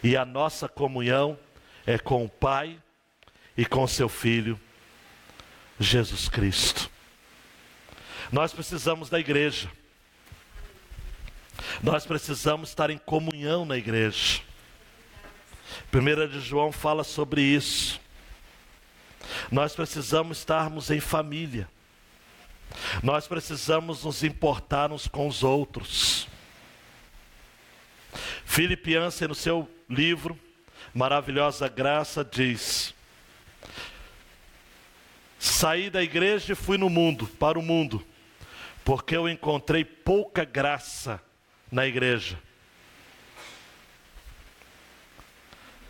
E a nossa comunhão é com o Pai e com seu Filho, Jesus Cristo. Nós precisamos da igreja. Nós precisamos estar em comunhão na igreja. 1 de João fala sobre isso. Nós precisamos estarmos em família. Nós precisamos nos importar uns com os outros. Philip Yancey, no seu livro Maravilhosa Graça, diz: saí da igreja e fui para o mundo, porque eu encontrei pouca graça na igreja.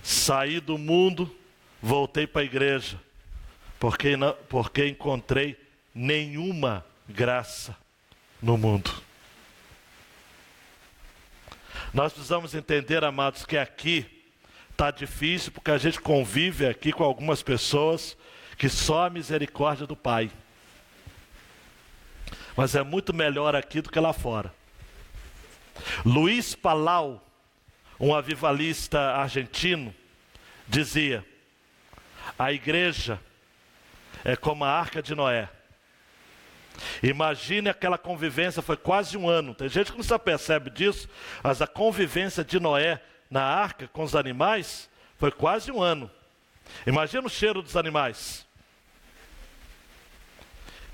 Saí do mundo, voltei para a igreja, porque encontrei nenhuma graça no mundo. Nós precisamos entender, amados, que aqui está difícil, porque a gente convive aqui com algumas pessoas que só a misericórdia do Pai. Mas é muito melhor aqui do que lá fora. Luiz Palau, um avivalista argentino, dizia: a igreja é como a Arca de Noé. Imagine aquela convivência, foi quase um ano. Tem gente que não se apercebe disso, mas a convivência de Noé na arca com os animais foi quase um ano. Imagina o cheiro dos animais.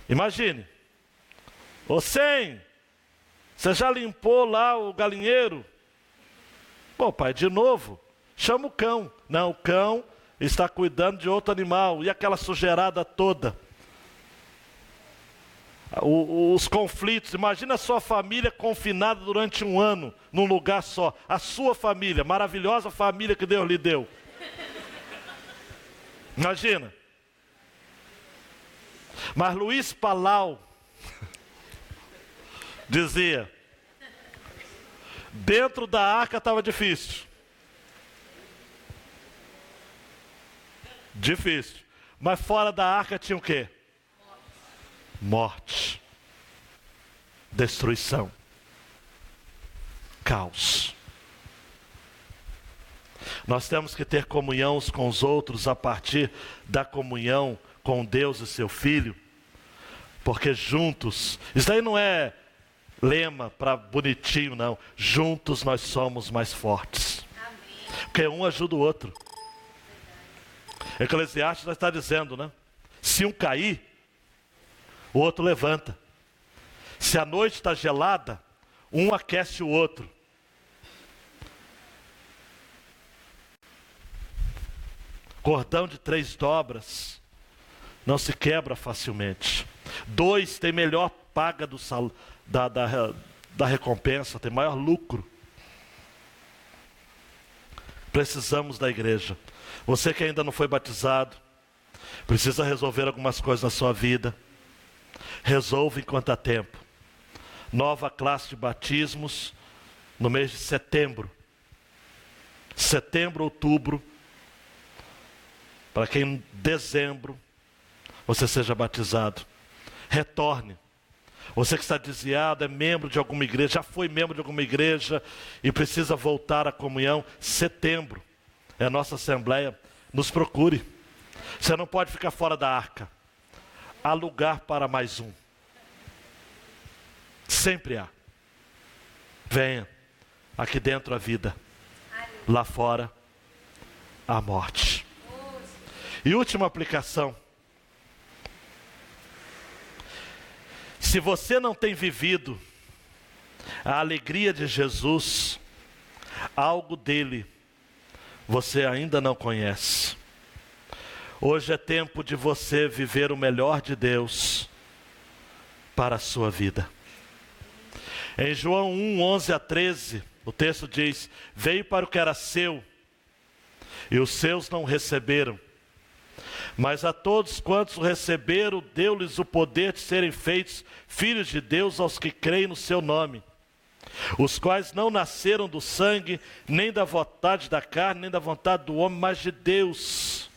Imagine. Ô Sem, você já limpou lá o galinheiro? Pô, pai, de novo? Chama o cão. Não, o cão está cuidando de outro animal. E aquela sujeirada toda? Os conflitos. Imagina a sua família confinada durante um ano, num lugar só. A sua família, maravilhosa família que Deus lhe deu. Imagina. Mas Luiz Palau dizia: dentro da arca estava difícil. Difícil. Mas fora da arca tinha o quê? Morte. Destruição. Caos. Nós temos que ter comunhão uns com os outros a partir da comunhão com Deus e seu Filho, porque juntos, isso aí não é lema para bonitinho, não. Juntos nós somos mais fortes. Amém. Porque um ajuda o outro. Eclesiastes já está dizendo, né? Se um cair, o outro levanta. Se a noite está gelada, um aquece o outro. Cordão de 3 dobras não se quebra facilmente. 2 tem melhor paga da recompensa, tem maior lucro. Precisamos da igreja. Você que ainda não foi batizado, precisa resolver algumas coisas na sua vida. Resolva enquanto há tempo. Nova classe de batismos no mês de setembro. Setembro, outubro. Para que em dezembro você seja batizado. Retorne. Você que está desviado, é membro de alguma igreja, já foi membro de alguma igreja e precisa voltar à comunhão. Setembro é a nossa assembleia. Nos procure. Você não pode ficar fora da arca. Há lugar para mais um. Sempre há. Venha. Aqui dentro a vida. Lá fora a morte. E última aplicação. Se você não tem vivido a alegria de Jesus, algo dele você ainda não conhece. Hoje é tempo de você viver o melhor de Deus para a sua vida. Em João 1, 11 a 13, o texto diz: veio para o que era seu, e os seus não receberam. Mas a todos quantos o receberam, deu-lhes o poder de serem feitos filhos de Deus aos que creem no seu nome, os quais não nasceram do sangue, nem da vontade da carne, nem da vontade do homem, mas de Deus.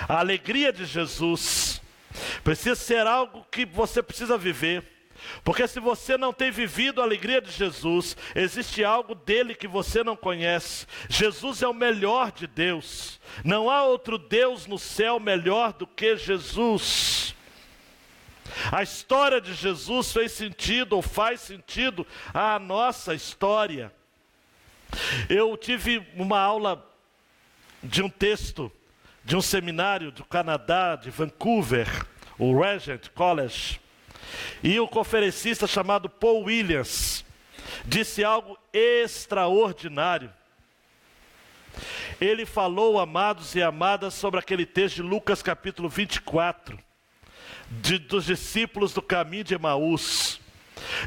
A alegria de Jesus precisa ser algo que você precisa viver. Porque se você não tem vivido a alegria de Jesus, existe algo dele que você não conhece. Jesus é o melhor de Deus. Não há outro Deus no céu melhor do que Jesus. A história de Jesus fez sentido ou faz sentido à nossa história. Eu tive uma aula de um texto de um seminário do Canadá, de Vancouver, o Regent College. E o conferencista chamado Paul Williams disse algo extraordinário. Ele falou, amados e amadas, sobre aquele texto de Lucas capítulo 24, dos discípulos do caminho de Emaús,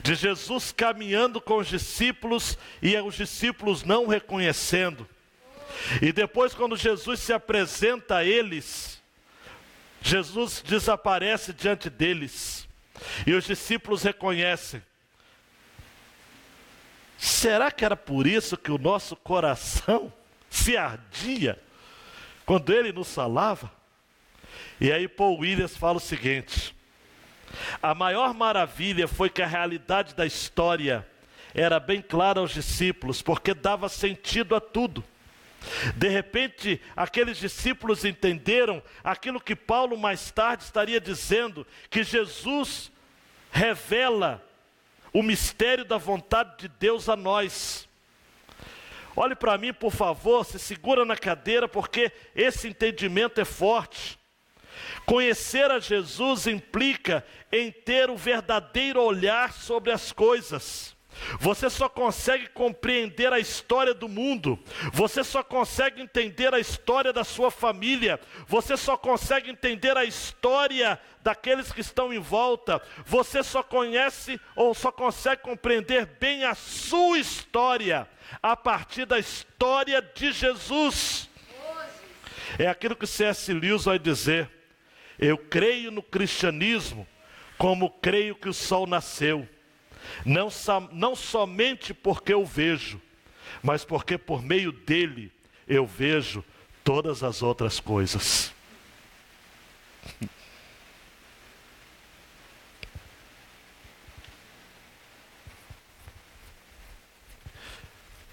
de Jesus caminhando com os discípulos e os discípulos não o reconhecendo. E depois, quando Jesus se apresenta a eles, Jesus desaparece diante deles e os discípulos reconhecem. Será que era por isso que o nosso coração se ardia quando ele nos falava? E aí Paul Williams fala o seguinte: a maior maravilha foi que a realidade da história era bem clara aos discípulos, porque dava sentido a tudo. De repente, aqueles discípulos entenderam aquilo que Paulo mais tarde estaria dizendo, que Jesus revela o mistério da vontade de Deus a nós. Olhe para mim, por favor, se segura na cadeira, porque esse entendimento é forte. Conhecer a Jesus implica em ter o verdadeiro olhar sobre as coisas. Você só consegue compreender a história do mundo, você só consegue entender a história da sua família, você só consegue entender a história daqueles que estão em volta, você só conhece ou só consegue compreender bem a sua história a partir da história de Jesus. É aquilo que C.S. Lewis vai dizer: eu creio no cristianismo como creio que o sol nasceu. Não somente porque eu vejo, mas porque por meio dele eu vejo todas as outras coisas.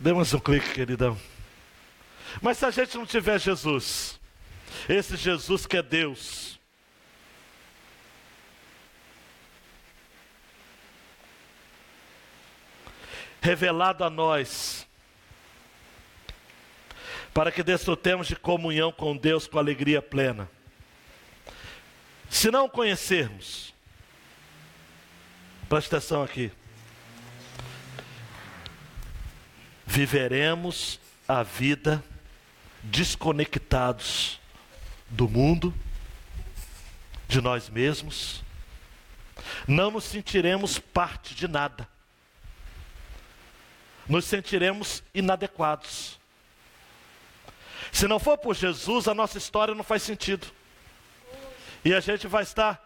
Demos um clique, queridão. Mas se a gente não tiver Jesus, esse Jesus que é Deus, revelado a nós, para que desfrutemos de comunhão com Deus com alegria plena. Se não o conhecermos, preste atenção aqui, viveremos a vida desconectados do mundo, de nós mesmos, não nos sentiremos parte de nada, nos sentiremos inadequados. Se não for por Jesus, a nossa história não faz sentido. E a gente vai estar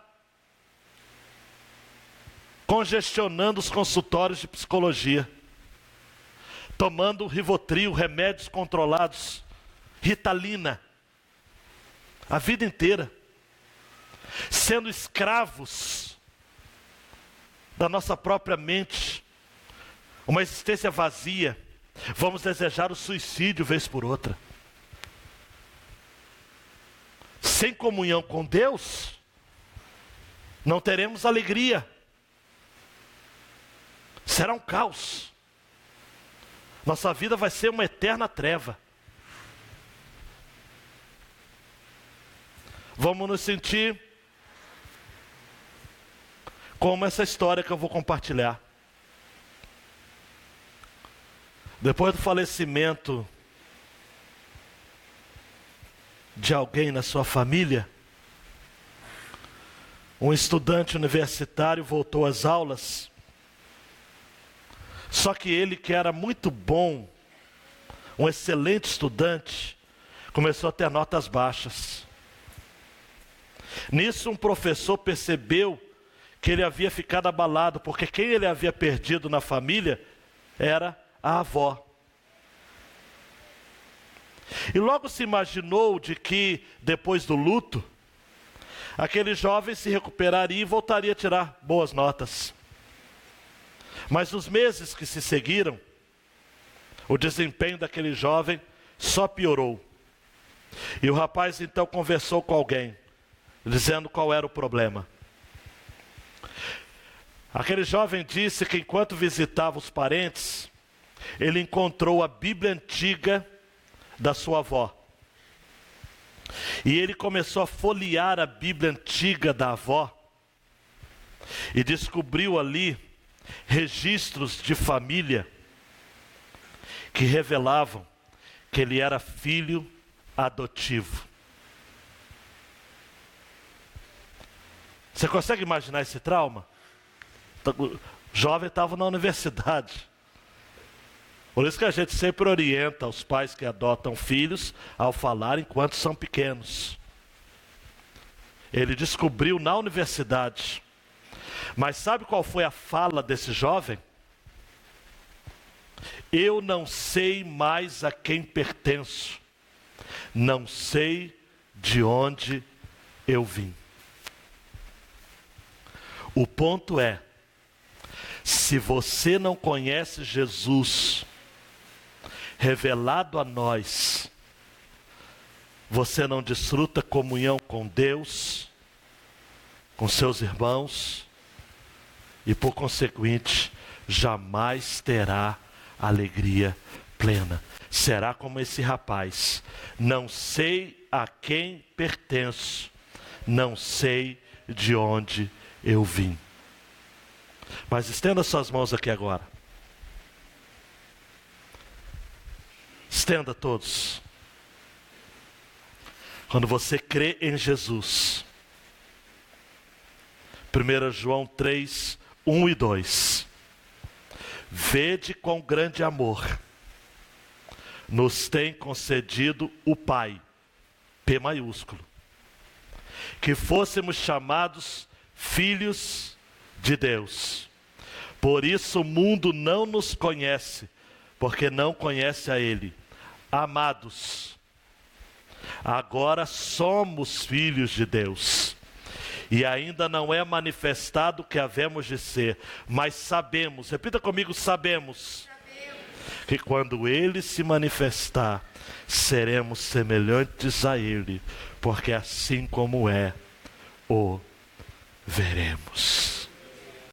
congestionando os consultórios de psicologia, tomando Rivotril, remédios controlados, Ritalina, a vida inteira, sendo escravos da nossa própria mente, uma existência vazia. Vamos desejar o suicídio vez por outra. Sem comunhão com Deus, não teremos alegria. Será um caos. Nossa vida vai ser uma eterna treva. Vamos nos sentir como essa história que eu vou compartilhar. Depois do falecimento de alguém na sua família, um estudante universitário voltou às aulas. Só que ele, que era muito bom, um excelente estudante, começou a ter notas baixas. Nisso, um professor percebeu que ele havia ficado abalado, porque quem ele havia perdido na família era a avó. E logo se imaginou de que, depois do luto, aquele jovem se recuperaria e voltaria a tirar boas notas. Mas nos meses que se seguiram, o desempenho daquele jovem só piorou. E o rapaz então conversou com alguém, dizendo qual era o problema. Aquele jovem disse que enquanto visitava os parentes, ele encontrou a Bíblia antiga da sua avó. E ele começou a folhear a Bíblia antiga da avó. e descobriu ali registros de família que revelavam que ele era filho adotivo. Você consegue imaginar esse trauma? O jovem estava na universidade. Por isso que a gente sempre orienta os pais que adotam filhos ao falar enquanto são pequenos. Ele descobriu na universidade. Mas sabe qual foi a fala desse jovem? Eu não sei mais a quem pertenço. Não sei de onde eu vim. O ponto é, se você não conhece Jesus, revelado a nós, você não desfruta comunhão com Deus, com seus irmãos, e por conseguinte, jamais terá alegria plena. Será como esse rapaz, não sei a quem pertenço, não sei de onde eu vim. Mas estenda suas mãos aqui agora. Estenda todos. Quando você crê em Jesus, 1 João 3, 1 e 2. Vede quão grande amor nos tem concedido o Pai, P maiúsculo, que fôssemos chamados filhos de Deus. Por isso o mundo não nos conhece, porque não conhece a Ele. Amados, agora somos filhos de Deus, e ainda não é manifestado o que havemos de ser, mas sabemos, repita comigo, sabemos, que quando Ele se manifestar, seremos semelhantes a Ele, porque assim como é, o veremos.